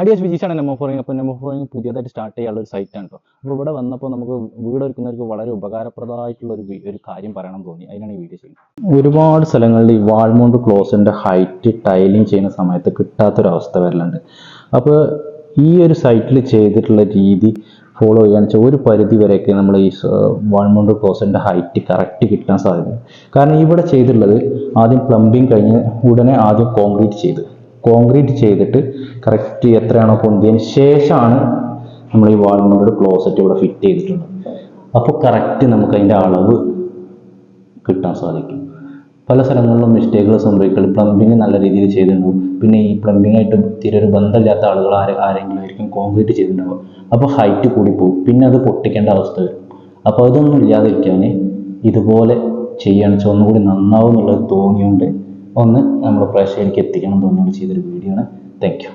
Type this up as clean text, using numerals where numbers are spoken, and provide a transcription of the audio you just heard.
Ideas വിജീഷാണ് Nemo flooring. അപ്പോൾ Nemo flooring പുതിയതായിട്ട് സ്റ്റാർട്ട് ചെയ്യാനുള്ള ഒരു സൈറ്റാണ് കേട്ടോ. അപ്പോൾ ഇവിടെ വന്നപ്പോൾ നമുക്ക് വീട് ഒരുക്കുന്നവർക്ക് വളരെ ഉപകാരപ്രദമായിട്ടുള്ള ഒരു കാര്യം പറയണം തോന്നി, അതിനാണ് ഈ വീഡിയോ ചെയ്യുന്നത്. ഒരുപാട് സ്ഥലങ്ങളിൽ ഈ വാൾമൗണ്ട് ക്ലോസിൻ്റെ ഹൈറ്റ് ടൈലിംഗ് ചെയ്യുന്ന സമയത്ത് കിട്ടാത്തൊരവസ്ഥ വരലുണ്ട്. അപ്പോൾ ഈ ഒരു സൈറ്റിൽ ചെയ്തിട്ടുള്ള രീതി ഫോളോ ചെയ്യാന്ന് വെച്ചാൽ ഒരു പരിധി വരെയൊക്കെ നമ്മൾ ഈ വാൾമൗണ്ട് ക്ലോസിൻ്റെ ഹൈറ്റ് കറക്റ്റ് കിട്ടാൻ സാധ്യത. കാരണം ഇവിടെ ചെയ്തിട്ടുള്ളത് ആദ്യം പ്ലംബിങ് കഴിഞ്ഞ് ഉടനെ ആദ്യം കോൺക്രീറ്റ് ചെയ്തിട്ട് കറക്റ്റ് എത്രയാണോ പൊന്തിയതിന് ശേഷമാണ് നമ്മൾ ഈ വാൾമൗണ്ട് ക്ലോസറ്റ് ഇവിടെ ഫിറ്റ് ചെയ്തിട്ടുണ്ട്. അപ്പോൾ കറക്റ്റ് നമുക്ക് അതിൻ്റെ അളവ് കിട്ടാൻ സാധിക്കും. പല സ്ഥലങ്ങളിലും മിസ്റ്റേക്കുകൾ സംഭവിക്കൽ, പ്ലംബിങ് നല്ല രീതിയിൽ ചെയ്തിട്ടുണ്ടാവും, പിന്നെ ഈ പ്ലംബിങ്ങായിട്ട് തീരെ ഒരു ബന്ധമില്ലാത്ത ആളുകൾ ആരെങ്കിലും ആയിരിക്കും കോൺക്രീറ്റ് ചെയ്തിട്ടുണ്ടാവുക. അപ്പോൾ ഹൈറ്റ് കൂടിപ്പോവും, പിന്നെ അത് പൊട്ടിക്കേണ്ട അവസ്ഥ വരും. അപ്പോൾ അതൊന്നും ഇല്ലാതിരിക്കാൻ ഇതുപോലെ ചെയ്യുകയാണെന്ന് വെച്ചാൽ ഒന്നുകൂടി നന്നാവും എന്നുള്ളത് തോന്നിയുകൊണ്ട് ഒന്ന് നമ്മുടെ പ്രേക്ഷകർക്ക് എത്തിക്കണം തോന്നിയുകൊണ്ട് ചെയ്തൊരു വീഡിയോ ആണ്. Thank you.